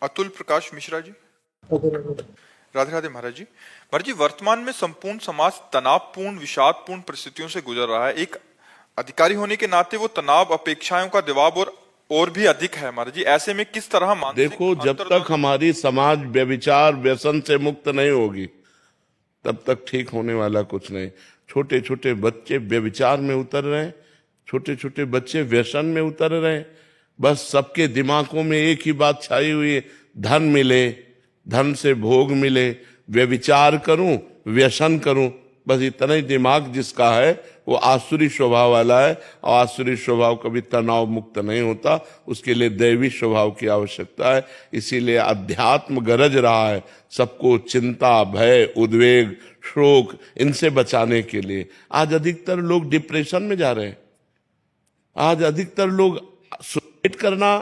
अतुल प्रकाश मिश्रा जी। राधे राधे राधे महाराज जी। महाराज जी, वर्तमान में संपूर्ण समाज तनावपूर्ण विषादपूर्ण परिस्थितियों से गुजर रहा है। एक अधिकारी होने के नाते वो तनाव, अपेक्षाओं का दबाव और भी अधिक है। महाराज जी, ऐसे में किस तरह मानसिक देखो, जब तक अंतर्द्वंद। हमारी समाज व्यभिचार व्यसन से मुक्त नहीं होगी तब तक ठीक होने वाला कुछ नहीं। छोटे छोटे बच्चे व्यभिचार में उतर रहे हैं, छोटे छोटे बच्चे व्यसन में उतर रहे हैं। बस सबके दिमागों में एक ही बात छाई हुई है, धन मिले, धन से भोग मिले, व्यभिचार करूं, व्यसन करूं। बस इतना ही दिमाग जिसका है वो आसुरी स्वभाव वाला है, और आसुरी स्वभाव कभी तनाव मुक्त नहीं होता। उसके लिए दैवी स्वभाव की आवश्यकता है। इसीलिए अध्यात्म गरज रहा है सबको चिंता, भय, उद्वेग, शोक इनसे बचाने के लिए। आज अधिकतर लोग डिप्रेशन में जा रहे हैं। आज अधिकतर लोग सुसाइड करना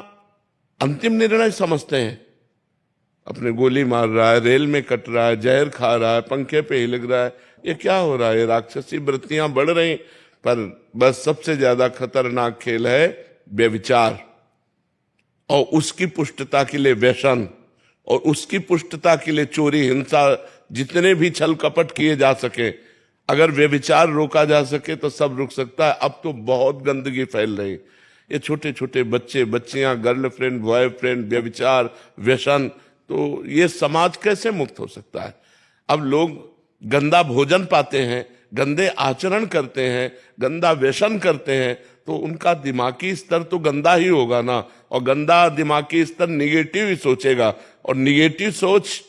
अंतिम निर्णय समझते हैं। अपने गोली मार रहा है, रेल में कट रहा है, जहर खा रहा है, पंखे पे ही लग रहा है। ये क्या हो रहा है? राक्षसी वृत्तियां बढ़ रही। पर बस सबसे ज्यादा खतरनाक खेल है व्यभिचार, और उसकी पुष्टता के लिए व्यसन, और उसकी पुष्टता के लिए चोरी, हिंसा, जितने भी छल कपट किए जा सके। अगर व्यभिचार रोका जा सके तो सब रुक सकता है। अब तो बहुत गंदगी फैल रही। ये छोटे छोटे बच्चे, बच्चियां, गर्लफ्रेंड, बॉयफ्रेंड, व्यभिचार, व्यसन, तो ये समाज कैसे मुक्त हो सकता है? अब लोग गंदा भोजन पाते हैं, गंदे आचरण करते हैं, गंदा व्यसन करते हैं, तो उनका दिमागी स्तर तो गंदा ही होगा ना। और गंदा दिमागी स्तर निगेटिव ही सोचेगा, और निगेटिव सोच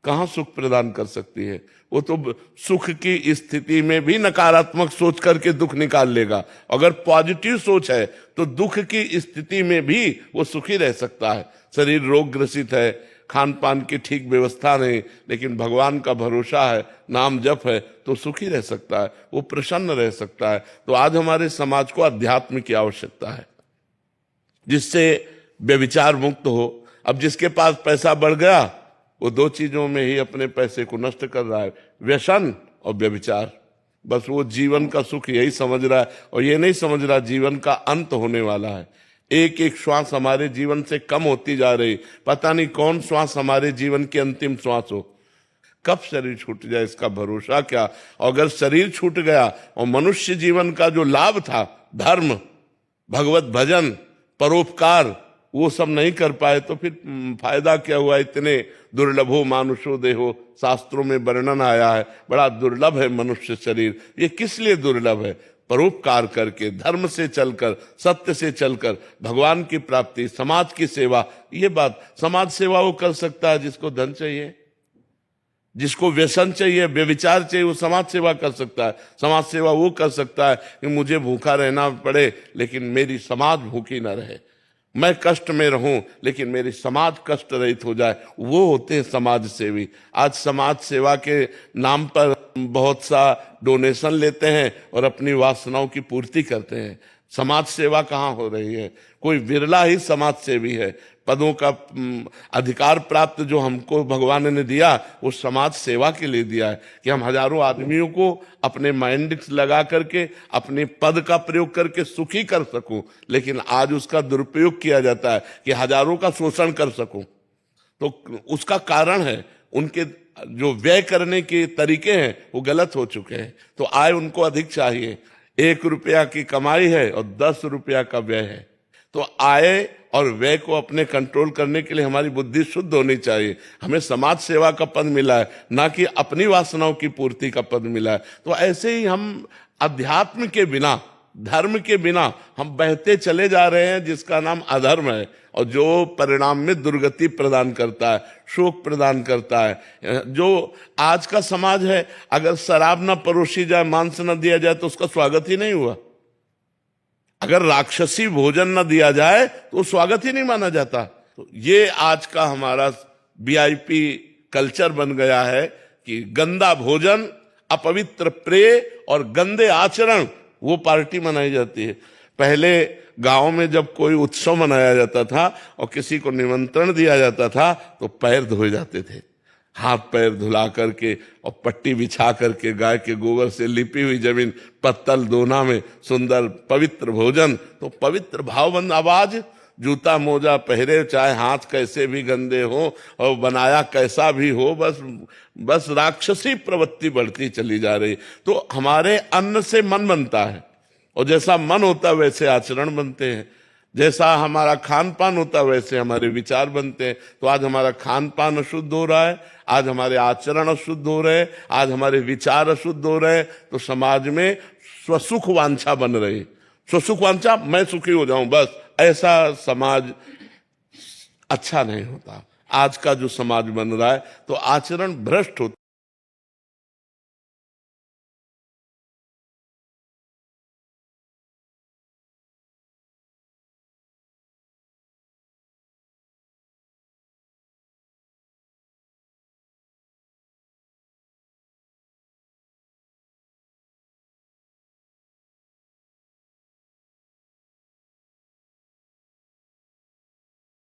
कहाँ सुख प्रदान कर सकती है? वो तो सुख की स्थिति में भी नकारात्मक सोच करके दुख निकाल लेगा। अगर पॉजिटिव सोच है तो दुख की स्थिति में भी वो सुखी रह सकता है। शरीर रोग ग्रसित है, खान पान की ठीक व्यवस्था नहीं, लेकिन भगवान का भरोसा है, नाम जप है, तो सुखी रह सकता है, वो प्रसन्न रह सकता है। तो आज हमारे समाज को अध्यात्म की आवश्यकता है, जिससे व्यभिचार मुक्त हो। अब जिसके पास पैसा बढ़ गया वो दो चीजों में ही अपने पैसे को नष्ट कर रहा है, व्यसन और व्यभिचार। बस वो जीवन का सुख यही समझ रहा है, और ये नहीं समझ रहा जीवन का अंत होने वाला है। एक एक श्वास हमारे जीवन से कम होती जा रही। पता नहीं कौन श्वास हमारे जीवन की अंतिम श्वास हो, कब शरीर छूट जाए इसका भरोसा क्या। और अगर शरीर छूट गया और मनुष्य जीवन का जो लाभ था, धर्म, भगवत भजन, परोपकार, वो सब नहीं कर पाए तो फिर फायदा क्या हुआ? इतने दुर्लभो मानुषो देहो, शास्त्रों में वर्णन आया है, बड़ा दुर्लभ है मनुष्य शरीर। ये किस लिए दुर्लभ है? परोपकार करके, धर्म से चलकर, सत्य से चलकर भगवान की प्राप्ति, समाज की सेवा। ये बात, समाज सेवा वो कर सकता है जिसको धन चाहिए, जिसको व्यसन चाहिए, व्यभिचार चाहिए, वो समाज सेवा कर सकता है। समाज सेवा वो कर सकता है कि मुझे भूखा रहना पड़े लेकिन मेरी समाज भूखी ना रहे, मैं कष्ट में रहूं लेकिन मेरी समाज कष्ट रहित हो जाए। वो होते हैं समाज सेवी। आज समाज सेवा के नाम पर बहुत सा डोनेशन लेते हैं और अपनी वासनाओं की पूर्ति करते हैं। समाज सेवा कहाँ हो रही है? कोई विरला ही समाज सेवी है। पदों का अधिकार प्राप्त जो हमको भगवान ने दिया वो समाज सेवा के लिए दिया है, कि हम हजारों आदमियों को अपने माइंड लगा करके, अपने पद का प्रयोग करके सुखी कर सकूं। लेकिन आज उसका दुरुपयोग किया जाता है कि हजारों का शोषण कर सकूं। तो उसका कारण है उनके जो व्यय करने के तरीके हैं वो गलत हो चुके हैं। तो आय उनको अधिक चाहिए। 1 रुपया की कमाई है और 10 रुपया का व्यय है। तो आय और व्यय को अपने कंट्रोल करने के लिए हमारी बुद्धि शुद्ध होनी चाहिए। हमें समाज सेवा का पद मिला है, ना कि अपनी वासनाओं की पूर्ति का पद मिला है। तो ऐसे ही हम अध्यात्म के बिना, धर्म के बिना हम बहते चले जा रहे हैं, जिसका नाम अधर्म है, और जो परिणाम में दुर्गति प्रदान करता है, शोक प्रदान करता है। जो आज का समाज है, अगर शराब न परोसी जाए, मांस न दिया जाए तो उसका स्वागत ही नहीं हुआ। अगर राक्षसी भोजन न दिया जाए तो स्वागत ही नहीं माना जाता। तो ये आज का हमारा वीआईपी कल्चर बन गया है कि गंदा भोजन, अपवित्र प्रेय और गंदे आचरण, वो पार्टी मनाई जाती है। पहले गांव में जब कोई उत्सव मनाया जाता था और किसी को निमंत्रण दिया जाता था तो पैर धोए जाते थे, हाथ पैर धुला करके और पट्टी बिछा करके, गाय के गोबर से लिपी हुई जमीन, पत्तल दोना में सुंदर पवित्र भोजन। तो पवित्र भावबंद आवाज जूता मोजा पहरे, चाहे हाथ कैसे भी गंदे हो और बनाया कैसा भी हो, बस राक्षसी प्रवृत्ति बढ़ती चली जा रही। तो हमारे अन्न से मन बनता है, और जैसा मन होता है वैसे आचरण बनते हैं, जैसा हमारा खान पान होता है वैसे हमारे विचार बनते हैं। तो आज हमारा खान पान अशुद्ध हो रहा है, आज हमारे आचरण अशुद्ध हो रहे हैं, आज हमारे विचार अशुद्ध हो रहे हैं, तो समाज में स्वसुख वांछा बन रही। स्वसुख वांछा, मैं सुखी हो जाऊं बस, ऐसा समाज अच्छा नहीं होता। आज का जो समाज बन रहा है तो आचरण भ्रष्ट होता